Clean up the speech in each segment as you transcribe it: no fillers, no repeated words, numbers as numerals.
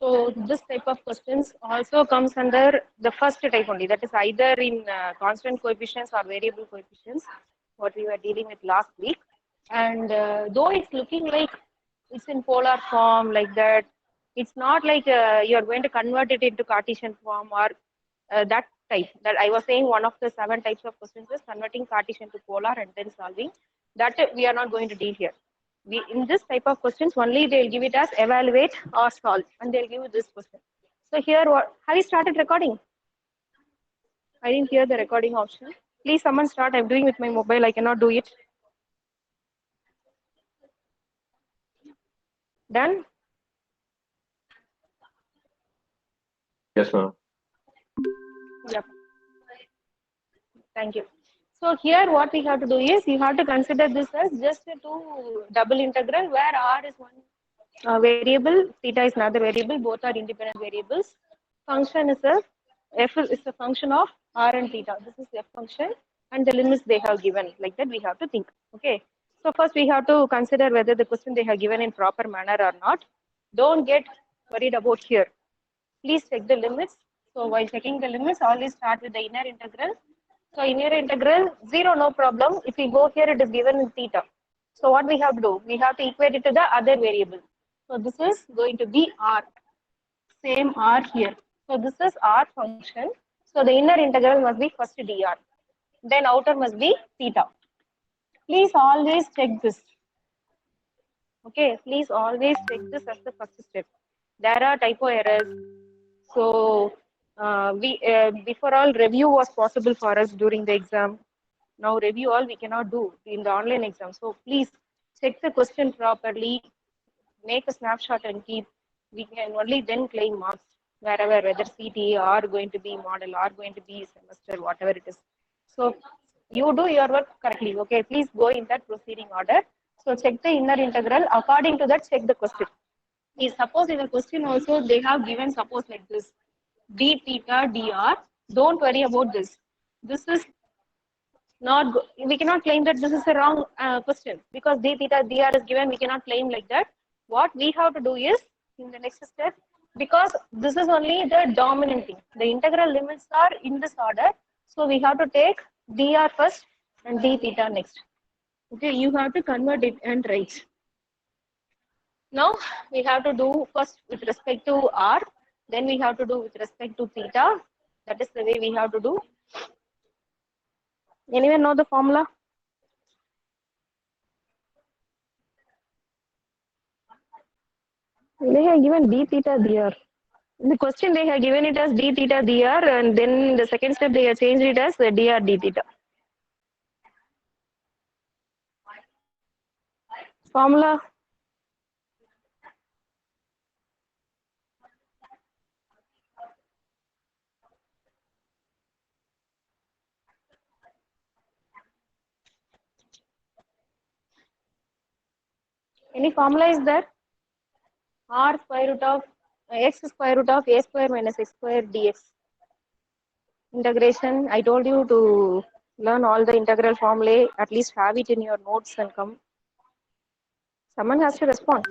So this type of questions also comes under the first type only. That is either in constant coefficients or variable coefficients, what we were dealing with last week. And though it's looking like it's in polar form like that, it's not like you're going to convert it into Cartesian form or that type. That I was saying one of the 7 types of questions is converting Cartesian to polar and then solving. That we are not going to deal here. We in this type of questions only they'll give it as evaluate or solve, and they'll give you this question. So here, what have you started recording? I didn't hear the recording option. Please, someone start. I'm doing with my mobile. I cannot do it. Done. Yes, ma'am. Yep. Thank you. So here what we have to do is you have to consider this as just a two double integral where r is one variable, theta is another variable, both are independent variables. Function is f is a function of r and theta. This is f function and the limits they have given. Like that we have to think. Okay. So first we have to consider whether the question they have given in proper manner or not. Don't get worried about here. Please check the limits. So while checking the limits, always start with the inner integral. So inner integral 0, no problem. If we go here, it is given in theta. So what we have to do? We have to equate it to the other variable. So this is going to be r. Same r here. So this is r function. So the inner integral must be first dr. Then outer must be theta. Please always check this. Okay, please always check this as the first step. There are typo errors. So we before all review was possible for us during the exam. Now review all we cannot do in the online exam. So please check the question properly, make a snapshot and keep. We can only then claim marks wherever, whether CT or going to be model or going to be semester, whatever it is. So you do your work correctly. Okay, please go in that proceeding order. So check the inner integral. According to that, check the question. Is suppose in the question also they have given suppose like this d theta dr. Don't worry about this. This is not we cannot claim that this is a wrong question because d theta dr is given. We cannot claim like that. What we have to do is in the next step, because this is only the dominant thing. The integral limits are in this order, so we have to take dr first and d theta next. Okay, you have to convert it and write. Now we have to do first with respect to r, then we have to do with respect to theta. That is the way we have to do. Anyone know the formula? They have given d theta dr. In the question they have given it as d theta dr, and then the second step they have changed it as dr d theta. Formula. Any formula is there? R square root of x square root of a square minus x square dx. Integration. I told you to learn all the integral formulae. At least have it in your notes and come. Someone has to respond.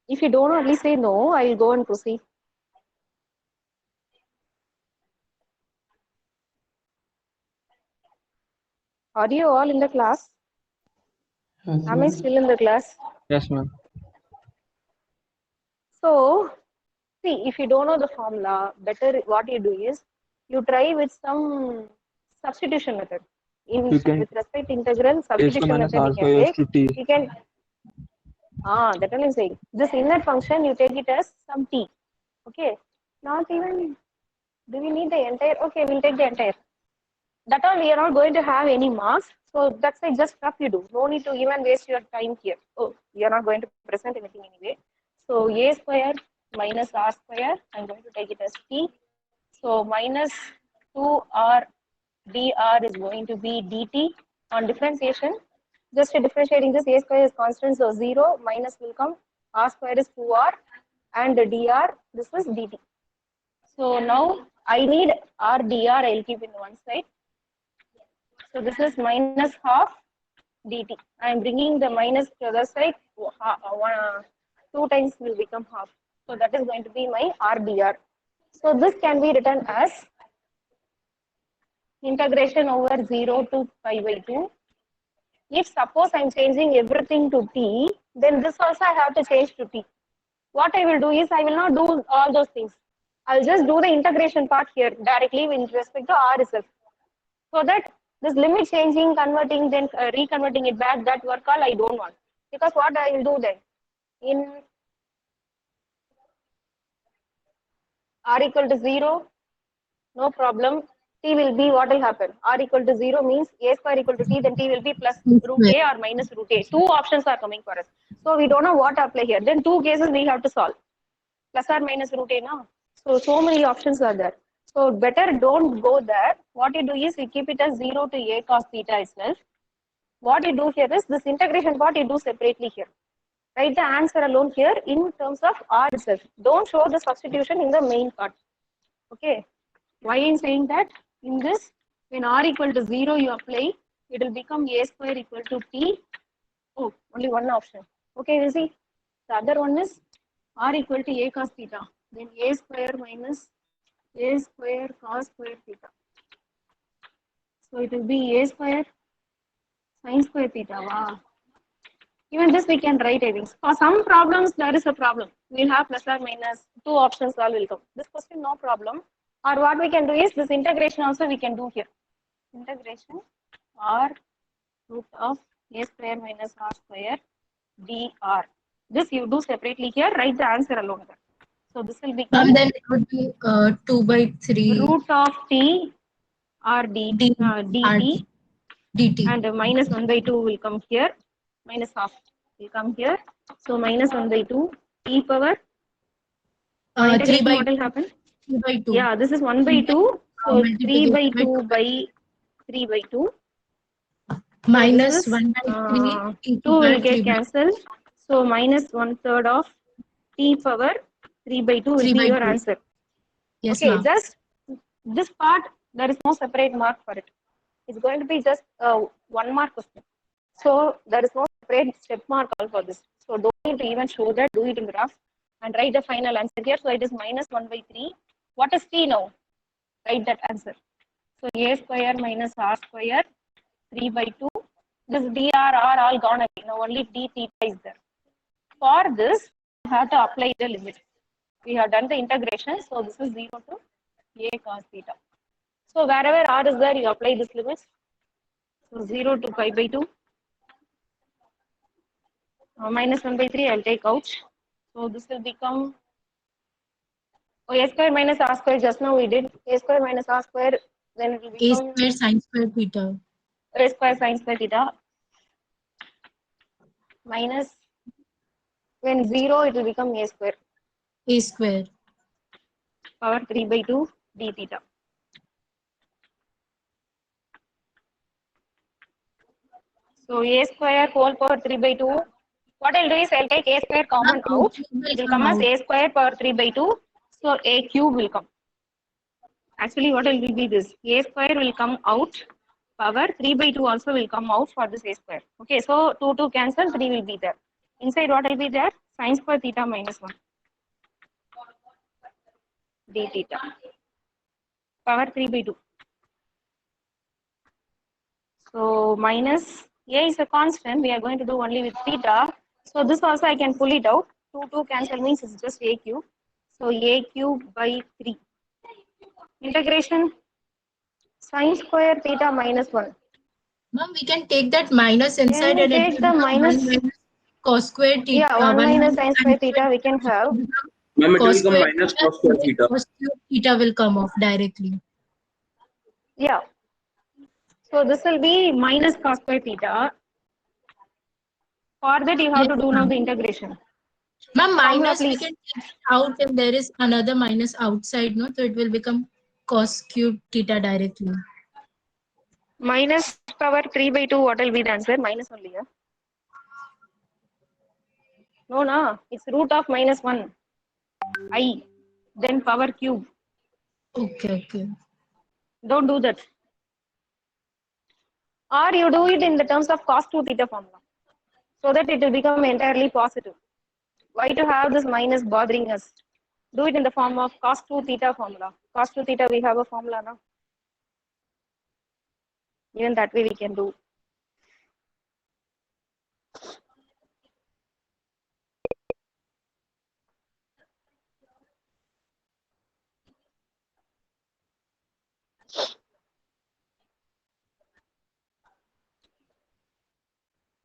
If you don't know, at least say no. I will go and proceed. Are you all in the class? Yes, Am I still in the class? Yes, ma'am. So, see, if you don't know the formula, better what you do is you try with some substitution method. In You can with respect to integral, a substitution minus method r we can square take. to t. You can that one is saying this inner function you take it as some t. Okay, not even. Do we need the entire? Okay, we'll take the entire. That all we are not going to have any marks. So that's why just stuff you do. No need to even waste your time here. Oh, we are not going to present anything anyway. So a square minus r square, I'm going to take it as t. So minus 2r dr is going to be dt. On differentiation, just differentiating this, a square is constant, so 0, minus will come, r square is 2r, and dr, this is dt. So now I need r dr, I'll keep in one side. So this is minus half dt. I am bringing the minus to the other side, 2 times will become half. So that is going to be my RdR. So this can be written as integration over 0 to pi by 2. If suppose I am changing everything to t, then this also I have to change to t. What I will do is I will not do all those things. I'll just do the integration part here directly with respect to R itself. So that this limit changing, converting, then reconverting it back, that work all I don't want. Because what I will do then? In R equal to 0, no problem. T will be what will happen? R equal to 0 means A square equal to T, then T will be plus root A or minus root A. Two options are coming for us. So we don't know what to apply here. Then two cases we have to solve. Plus or minus root A now. So many options are there. So better don't go there. What you do is you keep it as 0 to A cos theta itself. What you do here is this integration part you do separately here. Write the answer alone here in terms of R itself. Don't show the substitution in the main part. Okay. Why I'm saying that? In this, when R equal to 0 you apply, it will become A square equal to T. Oh, only one option. Okay, you see. The other one is R equal to A cos theta. Then A square minus A square cos square theta. So it will be A square sin square theta. Wow. Even this we can write, I think. For some problems, there is a problem. We'll have plus or minus, two options all will come. This question, no problem. Or what we can do is this integration also we can do here. Integration R root of A square minus R square dr. This you do separately here, write the answer alone. So this will become Then it would be 2 by 3 root of T R dt dt. and minus 1 by 2 will come here, minus half will come here. So minus 1 by 2 e power 3 by what will happen? 3 by 2. Yeah, this is 1 by 2. So 3 by 2 by 3 by 2. Minus So 1 by 3. 2 will get cancelled. So minus 1/3 of t power 3 by 2 will be your answer. Yes, okay, just this part, there is no separate mark for it. It's going to be just 1 mark question. So there is no separate step mark all for this. So don't need to even show that, do it in graph and write the final answer here. So it is minus 1 by 3. What is t now? Write that answer. So a square minus r square 3 by 2. This dr r all gone away. Now only d theta is there. For this, we have to apply the limit. We have done the integration. So this is 0 to a cos theta. So wherever r is there, you apply this limit. So 0 to pi by 2. Minus 1 by 3, I'll take out. So this will become a square minus r square. Just now we did a square minus r square. Then it will become a square sin square theta. A square sin square theta. Minus, when 0, it will become a square. A square. Power 3 by 2 d theta. So a square whole power 3 by 2. What I'll do is I'll take a square common out. It will come as a square power 3 by 2. So a cube will come. Actually, what will be this? A square will come out. Power 3 by 2 also will come out for this a square. Okay, so 2 cancel, 3 will be there. Inside what will be there? Sin square theta minus 1. D theta. Power 3 by 2. So minus a is a constant. We are going to do only with theta. So this also I can pull it out. 2 cancel means it's just a cube. So a cube by 3. Integration sin square theta minus 1. Ma'am, we can take that minus inside and take the minus cos square theta. Yeah, 1 minus sin square theta we can have. Ma'am, it will become minus cos square theta. Cos cube theta will come off directly. Yeah. So this will be minus cos square theta. For that you have to do now the integration. Ma'am, minus please. we can take it out if there is another minus outside, no? So it will become cos cube theta directly. Minus power 3 by 2, what will be the answer? Minus only, yeah? No, it's root of minus 1. I. Then power cube. Okay. Don't do that. Or you do it in the terms of cos 2 theta formula. So that it will become entirely positive. Why to have this minus bothering us? Do it in the form of cos 2 theta formula. Cos 2 theta, we have a formula now. Even that way we can do.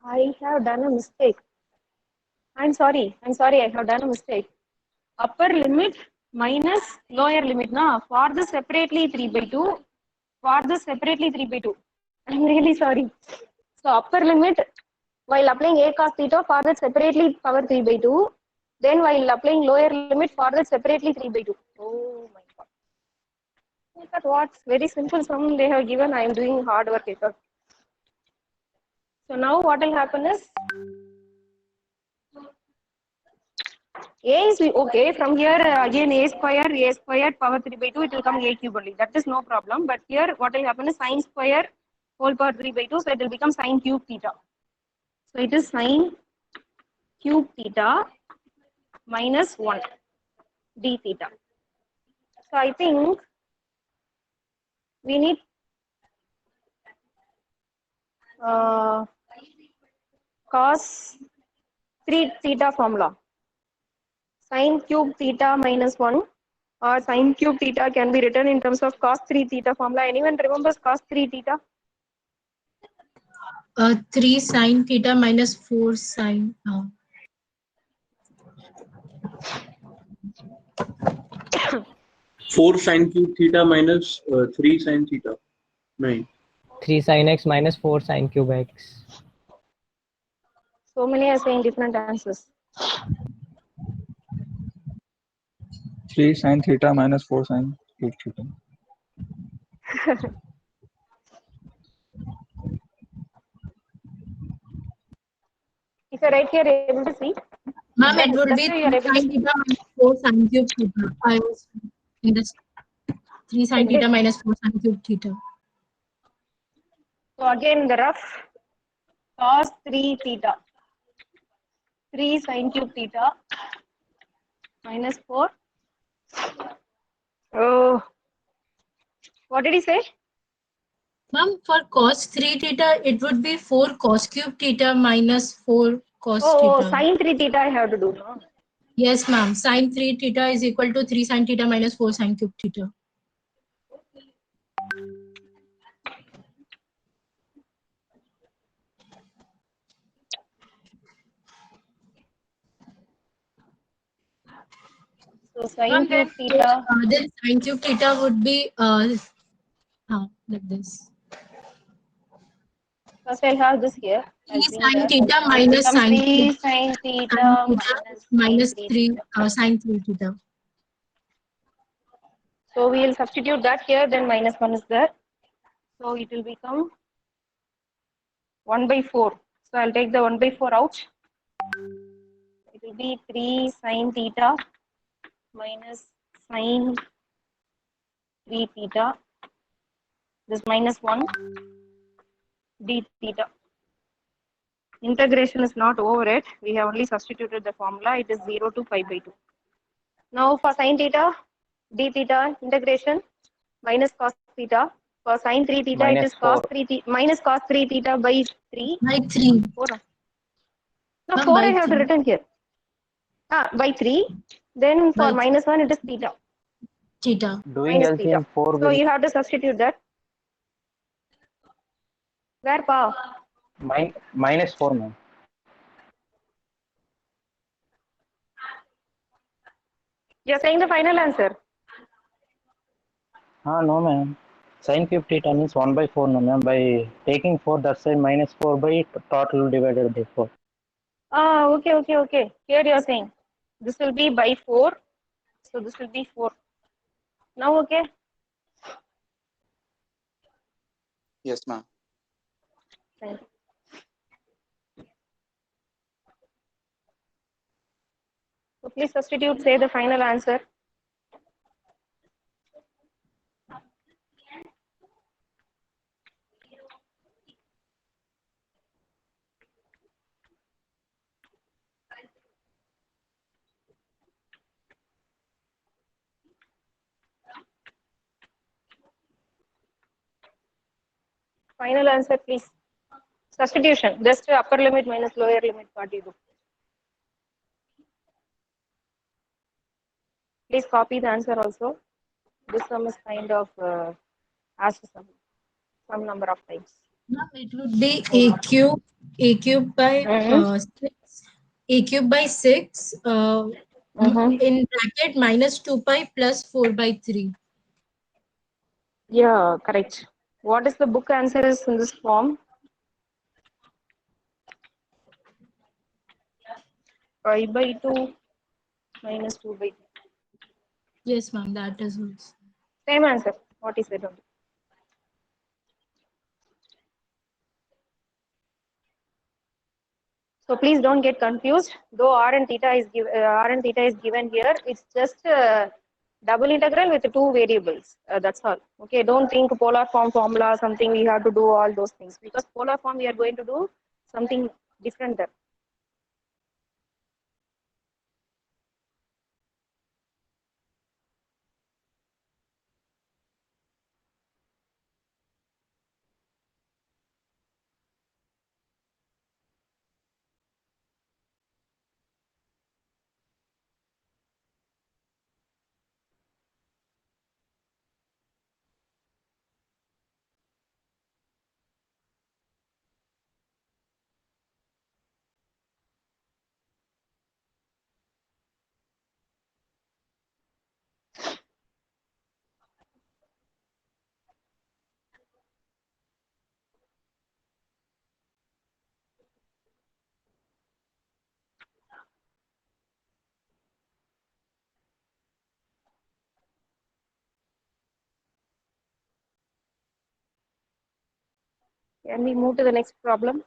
I have done a mistake. I'm sorry, I have done a mistake. Upper limit minus lower limit. Na? For this separately 3 by 2. For this separately 3 by 2. I'm really sorry. So upper limit while applying a cos theta for that separately power 3 by 2. Then while applying lower limit for that separately 3 by 2. Oh my god. Look at what? Very simple sum they have given. I am doing hard work. So now what will happen is a is okay. From here again a square power 3 by 2, it will come a cube only. That is no problem. But here what will happen is sine square whole power 3 by 2. So it will become sine cube theta. So it is sine cube theta minus 1 d theta. So I think we need cos 3 theta formula. Sine cube theta minus 1 or sine cube theta can be written in terms of cos 3 theta formula. Anyone remembers cos 3 theta? 3 sine theta minus 4 sine. 4 sin cube theta minus 3 sin theta. 9. 3 sin x minus 4 sin cube x. So many are saying different answers. 3 sin theta minus 4 sin cube theta. If I write here, able to see? Ma'am, it would be That's why you are 3 able to sine see. theta minus 4 sine cube theta. I was in this 3 sine theta minus 4 sine cube theta. So again, the rough cos 3 theta, 3 sin cube theta minus 4. Oh, what did he say? Ma'am, for cos 3 theta, it would be 4 cos cube theta minus 4 cos theta. Sin 3 theta I have to do, no? Yes, ma'am. Sine 3 theta is equal to 3 sine theta minus 4 sine cube theta. So sin Ma'am, cube theta. then sine cube theta would be like this. First I'll have this here. 3 I'll bring sine that. theta So it minus becomes sine 3 cube sin theta minus sin 3 3 theta. sine 3 theta. So we will substitute that here, then minus 1 is there. So it will become 1 by 4. So I'll take the 1 by 4 out. It will be 3 sin theta minus sin 3 theta. This minus 1 d theta. Integration is not over yet. We have only substituted the formula. It is 0 to pi by 2. Now for sin theta, d theta integration minus cos theta. For sin 3 theta, Minus it is cos 4. 3 theta minus cos 3 theta by 3. By 3. 4. No, Ma'am, 4 I by have to 3. written here. By 3. Then for By minus 1, it is theta. theta. Doing Minus theta. LCM 4 So will you have to substitute that. Where pa? minus 4, ma'am. You are saying the final answer. No, ma'am. Sin cube theta means 1 by 4, no, ma'am. By taking 4, that's why minus 4 by total divided by 4. Okay. Here you are saying this will be by 4. So this will be 4. Now, okay. Yes, ma'am. Thank you. So please substitute, say the final answer. Final answer, please. Substitution. Just upper limit minus lower limit. What you do? Please copy the answer also. This sum is kind of asked some number of times. Ma'am, it would be a cube by 6, a cube by 6 in bracket minus 2 pi plus 4 by 3. Yeah, correct. What is the book answer is in this form? 5 by 2 minus 2 by 3. Yes, ma'am, that is also. Same answer. What is it? So please don't get confused. Though r and theta is given here, it's just double integral with two variables. That's all. Okay. Don't think polar form formula something we have to do all those things, because polar form we are going to do something different there. Can we move to the next problem?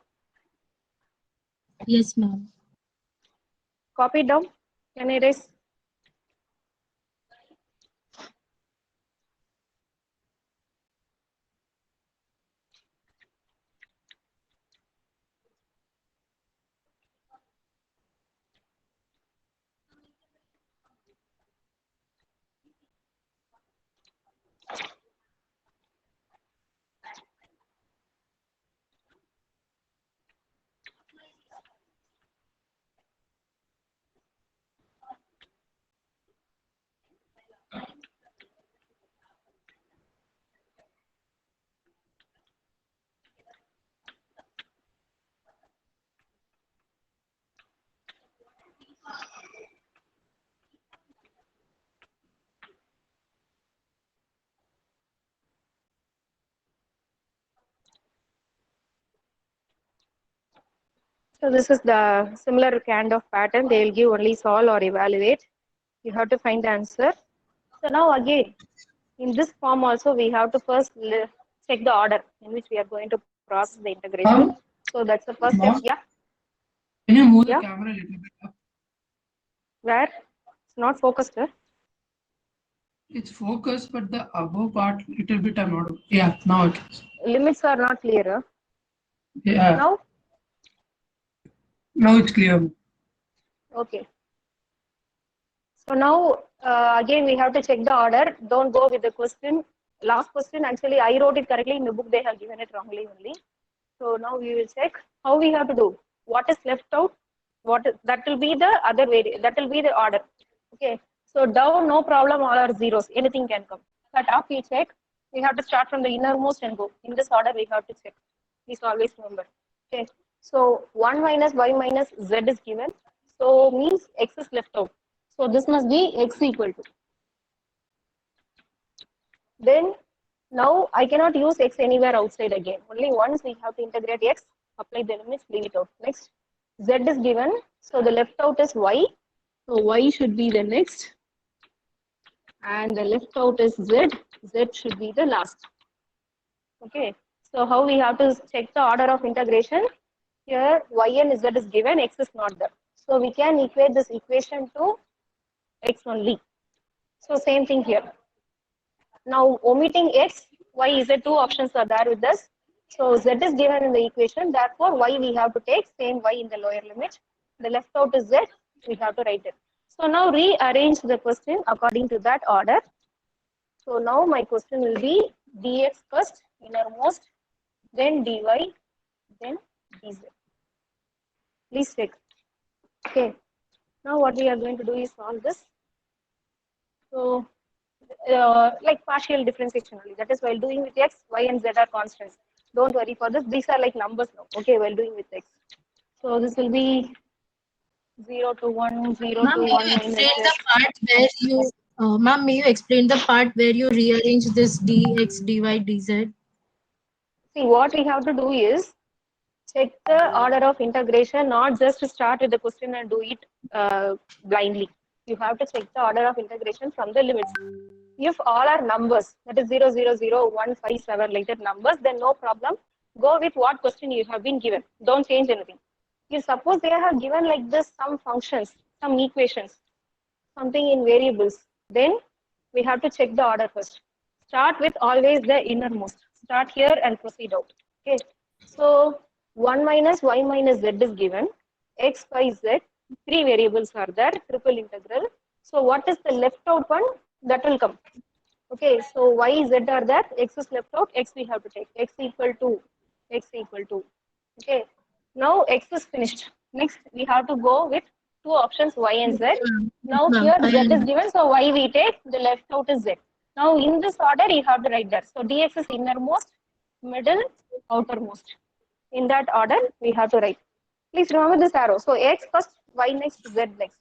Yes, ma'am. Copy it down. Can I erase? So this is the similar kind of pattern. They will give only solve or evaluate. You have to find the answer. So now again, in this form also we have to first check the order in which we are going to process the integration. So that's the first step. Yeah. Can you move Yeah. the camera a little bit up? Where it's not focused. It's focused, but the above part little bit I'm not. Yeah, now it is. Limits are not clear. Yeah. Now it's clear. Okay. So now again we have to check the order. Don't go with the question. Last question actually I wrote it correctly. In the book they have given it wrongly only. So now we will check how we have to do. What is left out? That will be the other variable. That will be the order. Okay. So down, no problem. All are zeros. Anything can come. But up we check. We have to start from the innermost and go. In this order we have to check. Please always remember. Okay. So 1 minus y minus z is given. So means x is left out. So this must be x equal to. Then now I cannot use x anywhere outside again. Only once we have to integrate x, apply the limits, leave it out. Next, z is given. So the left out is y. So y should be the next. And the left out is z. Z should be the last. Okay. So how we have to check the order of integration? Here y and z is given, x is not there. So we can equate this equation to x only. So same thing here. Now omitting x, y, z, two options are there with us. So z is given in the equation. Therefore y we have to take same y in the lower limit. The left out is z. We have to write it. So now rearrange the question according to that order. So now my question will be dx first, innermost, then dy, then dz. Please check. Okay. Now what we are going to do is solve this. So, like partial differentiation only. That is while doing with x, y and z are constants. Don't worry for this. These are like numbers now. Okay, while doing with x. So this will be 0 to 1, 0 Ma'am, to may 1 you minus explain z. the part where you, ma'am, may you explain the part where you rearrange this dx, dy, dz? See, what we have to do is check the order of integration, not just to start with the question and do it blindly. You have to check the order of integration from the limits. If all are numbers, that is 0, 0, 0, 1, 5, 7 like that numbers, then no problem. Go with what question you have been given. Don't change anything. If suppose they have given like this some functions, some equations, something in variables, then we have to check the order first. Start with always the innermost. Start here and proceed out. Okay. So 1 minus y minus z is given. X, y, z. 3 variables are there. Triple integral. So what is the left out one? That will come. Okay. So y, z are there. X is left out. X we have to take. X equal to. X equal to. Okay. Now x is finished. Next we have to go with two options y and z. Now Ma'am, here I z is given, so y we take, the left out is z. Now in this order you have to write that. So dx is innermost, middle, outermost. In that order we have to write. Please remember this arrow. So x first, y next, z next.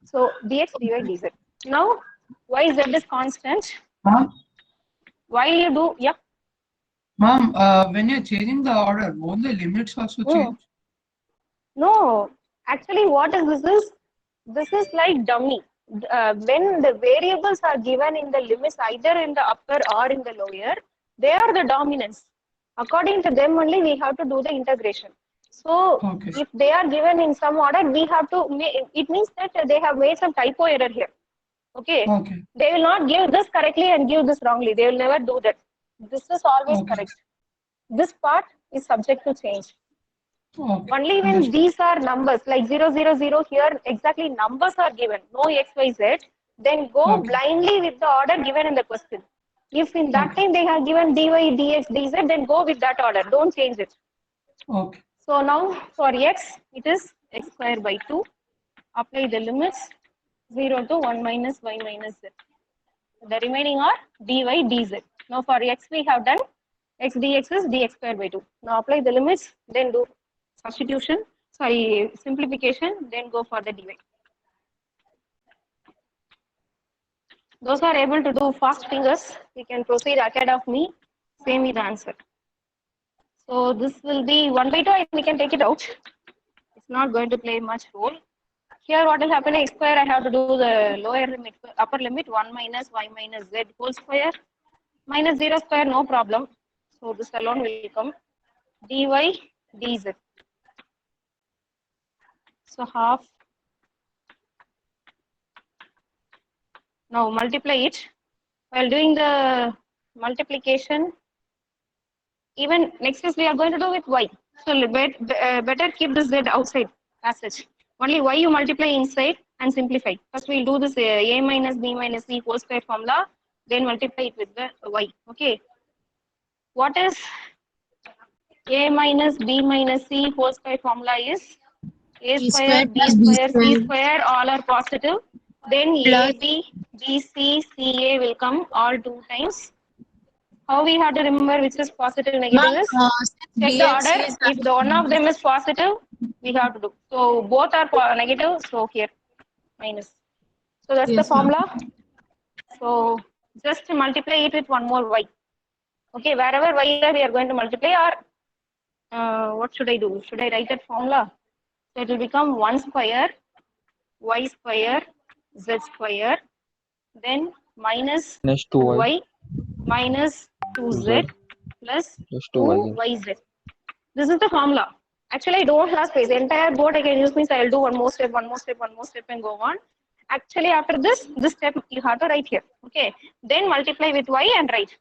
So dx, dy, dz. Now y, z is constant. Ma'am, While you do, yep. ma'am, when you're changing the order, won't the limits also change? No, actually what is this is? This is like dummy. When the variables are given in the limits either in the upper or in the lower, they are the dominants. According to them only we have to do the integration. So Okay. if they are given in some order, we have to, it means that they have made some typo error here. Okay. Okay. They will not give this correctly and give this wrongly. They will never do that. This is always Okay. correct. This part is subject to change. Okay. Only when Understood. these are numbers like 0, 0, 0 here exactly numbers are given, no x, y, z, then go Okay. blindly with the order given in the question. If in that Okay. time they have given dy, dx, dz, then go with that order. Don't change it. Okay. So now for x, it is x square by 2. Apply the limits 0 to 1 minus y minus z. The remaining are dy, dz. Now for x we have done x dx is dx square by 2. Now apply the limits, then do substitution, simplification, then go for the dy. Those who are able to do fast fingers, you can proceed ahead of me, same with the answer. So this will be 1 by 2 and we can take it out. It's not going to play much role. Here what will happen, x square I have to do the lower limit, upper limit 1 minus y minus z whole square, minus 0 square, no problem. So this alone will come, dy, dz. So half. Now multiply it. While doing the multiplication, even next is we are going to do with y. So better keep this z outside as such. Only y you multiply inside and simplify. First we'll do this a minus b minus c whole square formula, then multiply it with the y. Okay. What is a minus b minus c whole square formula is a square, b square, c square, all are positive. Then a, b, b, c, c, a will come all 2 times. How we have to remember which is positive, negative is? Check the order. If the one of them is positive, we have to do. So both are negative, so here minus. So that's the formula. So just multiply it with one more y. Okay, wherever y we are going to multiply, or what should I do? Should I write that formula? So it will become 1 square, y square, z square, then minus Minus 2y minus 2z plus 2yz. This is the formula. Actually, I don't have space. The entire board I can use means I'll do one more step, one more step, one more step and go on. Actually, after this step you have to write here. Okay. Then multiply with y and write.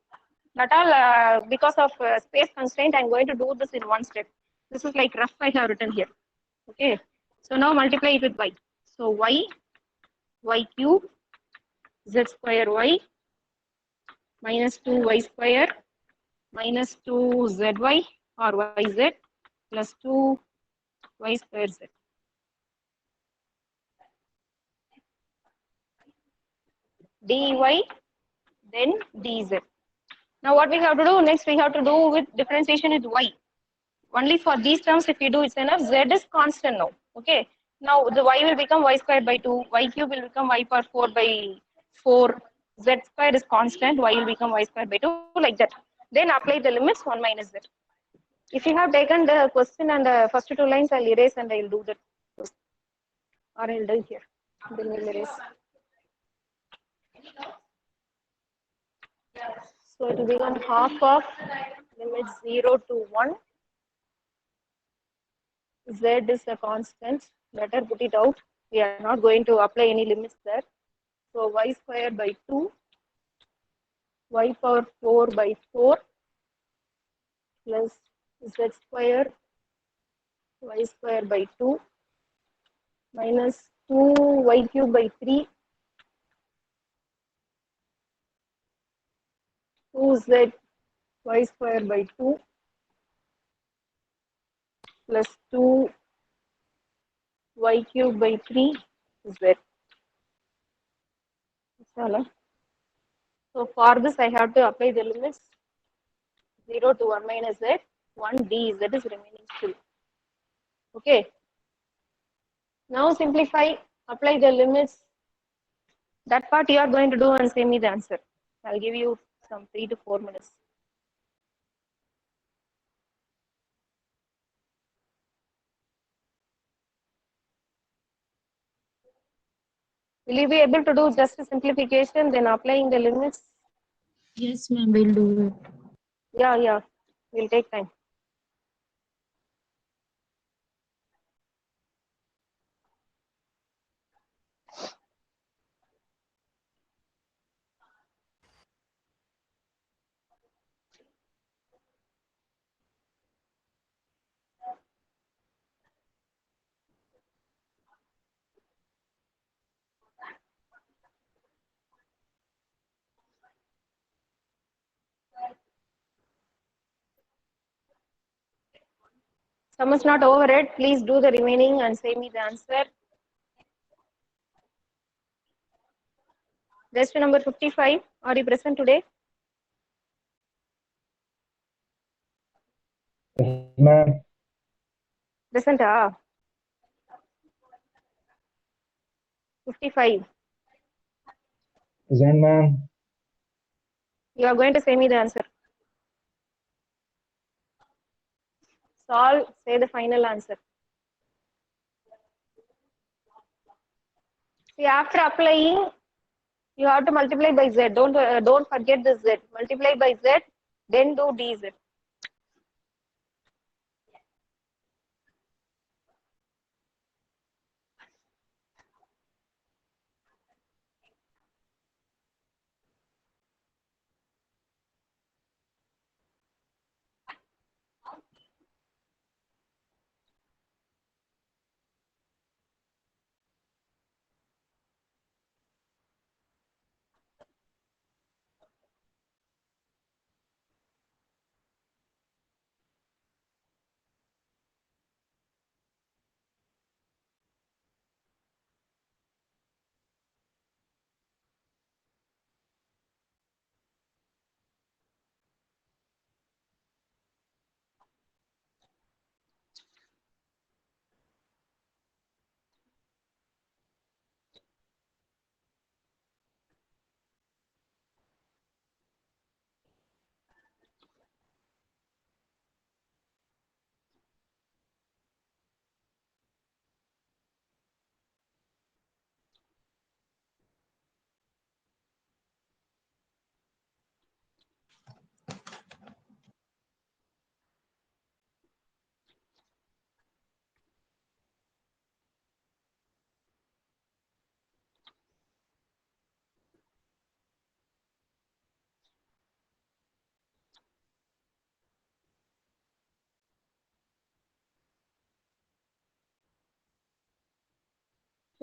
Not all because of space constraint, I'm going to do this in one step. This is like rough I have written here. Okay. So now multiply it with y. So y cube, z square y, minus 2y square, minus 2zy, or yz plus 2 y square z. dy, then dz. Now what we have to do next, we have to do with differentiation with y. Only for these terms, if you do, it's enough. Z is constant now. Okay. Now the y will become y squared by 2, y cube will become y power 4 by 4, z squared is constant, y will become y squared by 2, like that. Then apply the limits 1 minus z. If you have taken the question and the first two lines, I'll erase and I'll do that. Or I'll do here. Then we'll erase. So it will become half of limit 0 to 1. Z is a constant. Better put it out. We are not going to apply any limits there. So y squared by 2, y power 4 by 4 plus z square, y square by 2 minus 2y cube by 3, 2z y square by 2 plus 2 y cube by 3 z. So for this, I have to apply the limits 0 to 1 minus z, 1 dz is remaining still. Okay. Now simplify, apply the limits. That part you are going to do and send me the answer. I'll give you some 3 to 4 minutes. Will you be able to do just a simplification, then applying the limits? Yes, ma'am, we'll do it. Yeah, will take time. Sum is not over yet. Please do the remaining and send me the answer. Question number 55. Are you present today? Ma'am. Present, 55. Present, ma'am. You are going to send me the answer. Solve, say the final answer. See, after applying, you have to multiply by z. Don't forget the z. Multiply by z, then do dz.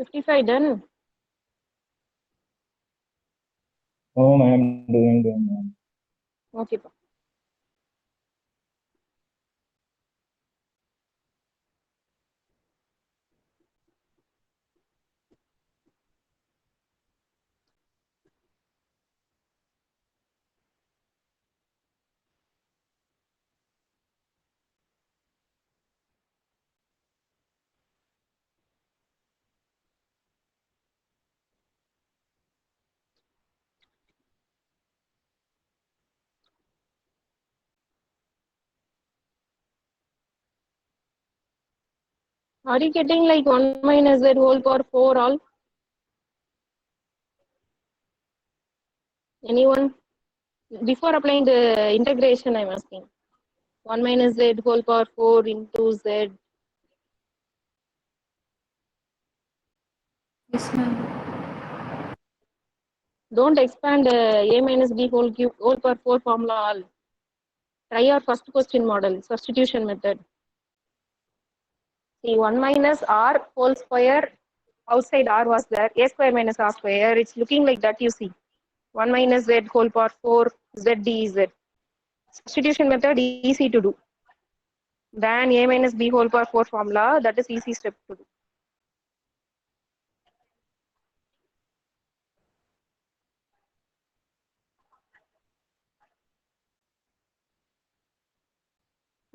$55 done. Oh, ma'am, doing, ma'am. Okay. Are you getting like 1 minus z whole power 4 all? Anyone? Before applying the integration, I'm asking. 1 minus z whole power 4 into z. Yes, ma'am. Don't expand a minus b whole cube whole power 4 formula all. Try your first question model, substitution method. See, 1 minus r whole square, outside r was there, a square minus r square. It's looking like that, you see. 1 minus z whole power 4 z dz. Substitution method easy to do. Then a minus b whole power 4 formula, that is easy step to do.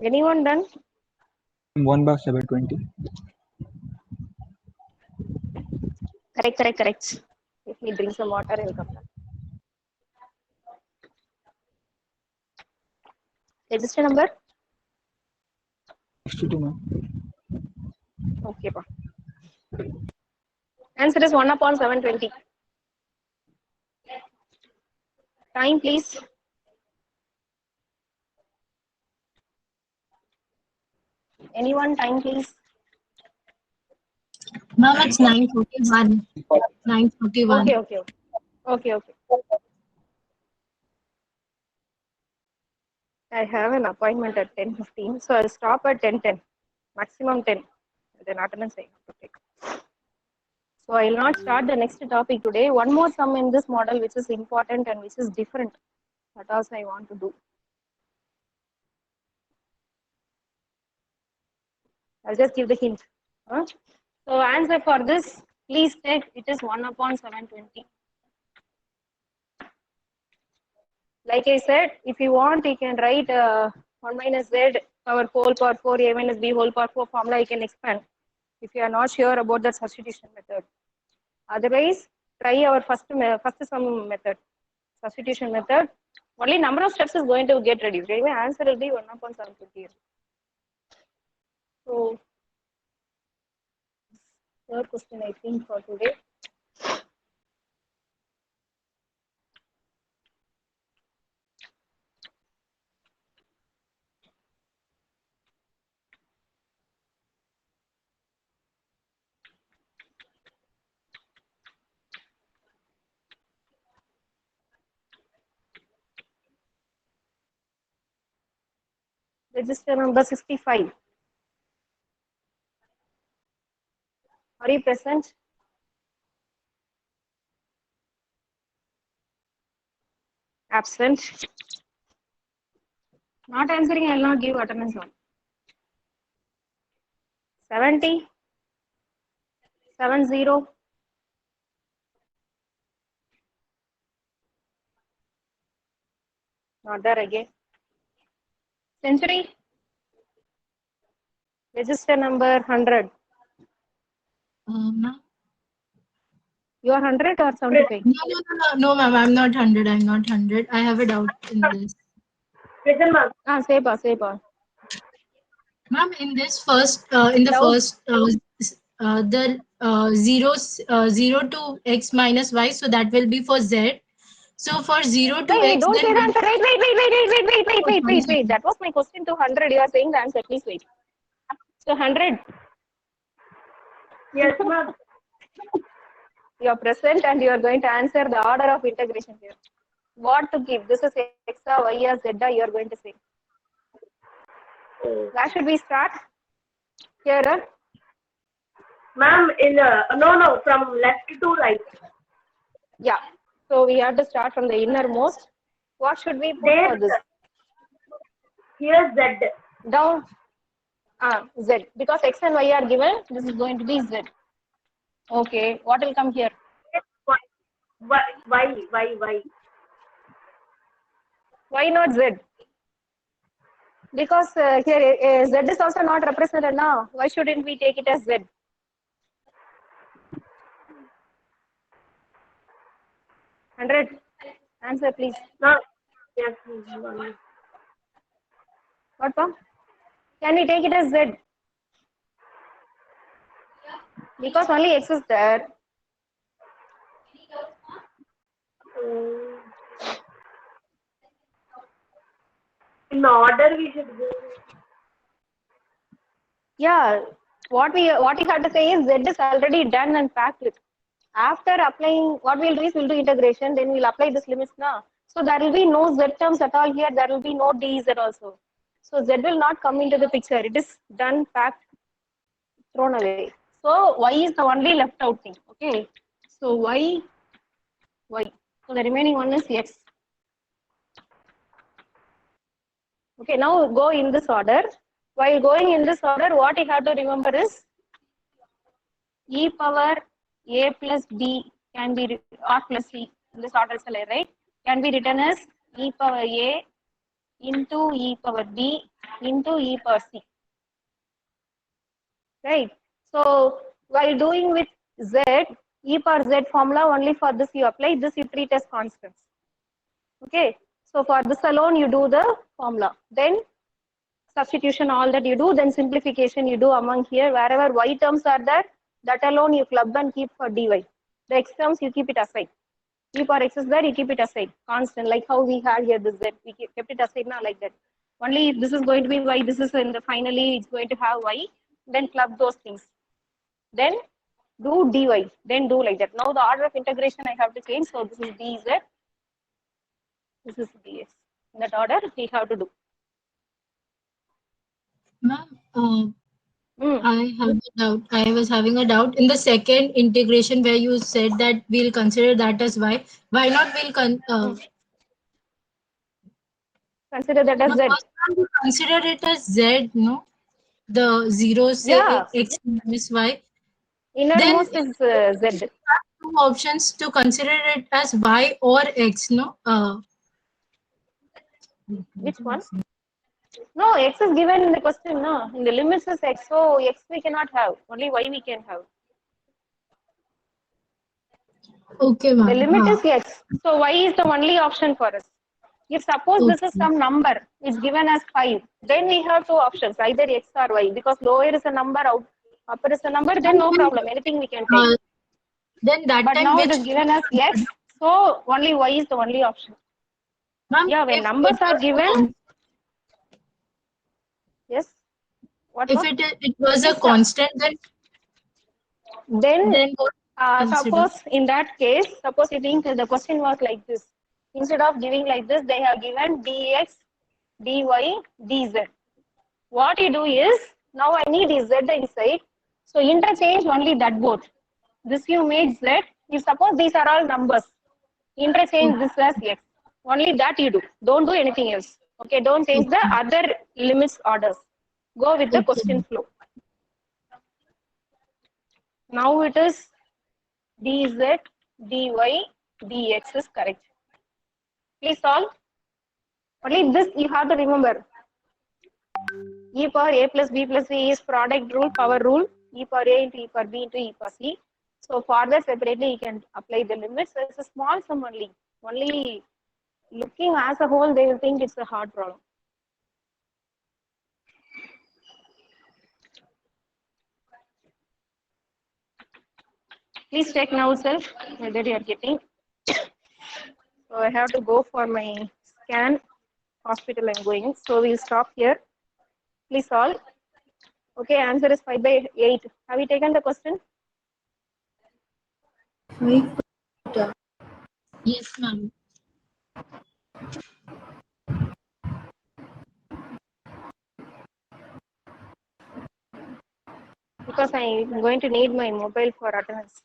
Anyone done? 1/720. Correct. Let me drink some water and come back. Register number? 62, ma'am. Okay. Pa. Answer is 1 upon 720. Time, please. Anyone, time, please. Ma'am, it's 9:41. 9:41. Okay. I have an appointment at 10:15, so I'll stop at 10:10. Maximum 10. Then attendance I have to take. So I'll not start the next topic today. One more sum in this model which is important and which is different. That also I want to do. I'll just give the hint. Huh? So answer for this, please take it is 1 upon 720. Like I said, if you want, you can write 1 minus z power whole power 4 a minus b whole power 4 formula. You can expand if you are not sure about the substitution method. Otherwise, try our first sum method, substitution method. Only number of steps is going to get reduced. Anyway, answer will be 1 upon 750. So, third question I think for today. Register number 65. Are you present? Absent. Not answering, I will not give attendance on. 70. 70. Not there again. Century. Register number 100. Ma'am. You are 100 or 75? No, ma'am, I'm not 100. I'm not 100. I have a doubt in this. Say pa. Ma'am, in this first, in the Doubt. first, the 0 to x minus y, so that will be for z. So for 0 to Wait, x, don't say the then answer. Wait. That was my question to 100. You are saying the answer. Please wait. So 100. Yes, ma'am. You are present and you are going to answer the order of integration here. What to give? This is x, y, z. You are going to say. Where should we start? Here. Ma'am, no, from left to right. Yeah. So we have to start from the innermost. What should we put for this? Here Z. Down. Z. Because x and y are given, this is going to be z. Okay. What will come here? Y. Why not z? Because here z is also not represented now. Why shouldn't we take it as z? $100. Answer, please. No. Yes. What, Pam? Can we take it as z? Because only x is there. In order we should go. Yeah, what we have to say is z is already done and packed with. After applying, what we'll do is we'll do integration, then we'll apply this limits now. So there will be no z terms at all here. There will be no dz also. So z will not come into the picture. It is done, packed, thrown away. So y is the only left out thing. Okay. So y. So the remaining one is x. Okay. Now go in this order. While going in this order, what you have to remember is e power a plus b can be r plus c in this order, right? Can be written as e power a into e power b into e power c. Right. So while doing with z, e power z formula only for this you apply. This you treat as constants. Okay. So for this alone you do the formula. Then substitution, all that you do, then simplification you do among here. Wherever y terms are there, that alone you club and keep for dy. The x terms you keep it aside. E power x is there, you keep it aside. Constant, like how we had here this z. We kept it aside now like that. Only this is going to be y, this is in the finally it's going to have y. Then club those things. Then do dy. Then do like that. Now the order of integration I have to change. So this is dz. This is dx. In that order we have to do. Ma'am, I have a doubt. I was having a doubt in the second integration where you said that we'll consider that as y. Why not we'll consider that as z. Consider it as z, no? The 0 say Yeah. x minus y. Innermost Then is z. two options to consider it as y or x, no? Which one? No, x is given in the question, no. In the limits is x, so x we cannot have. Only y we can have. Okay, The ma'am. limit is x. So y is the only option for us. If suppose this is some number, it's given as 5, then we have two options, either x or y. Because lower is a number, upper is a number, then no problem. Anything we can take. Then that But time now which it is given as x, so only y is the only option. ma'am, Yeah, when numbers are given. Yes. What? If it was a constant, then what suppose in that case, suppose you think the question was like this. Instead of giving like this, they have given dx, dy, dz. What you do is, now I need z inside. So interchange only that both. This you made z. If suppose these are all numbers, interchange this as x. Only that you do. Don't do anything else. Okay, don't change the other limits orders. Go with the question flow. Now it is dz, dy, dx is correct. Please solve. Only this you have to remember. E power a plus b plus c is product rule, power rule. E power a into e power b into e power c. So for that separately you can apply the limits. It's a small sum only. Only looking as a whole, they will think it's a hard problem. Please check now itself whether you are getting. So I have to go for my scan. Hospital I'm going. So we'll stop here. Please solve. Okay, answer is 5/8. Have you taken the question? Yes, ma'am. Because I'm going to need my mobile for attendance.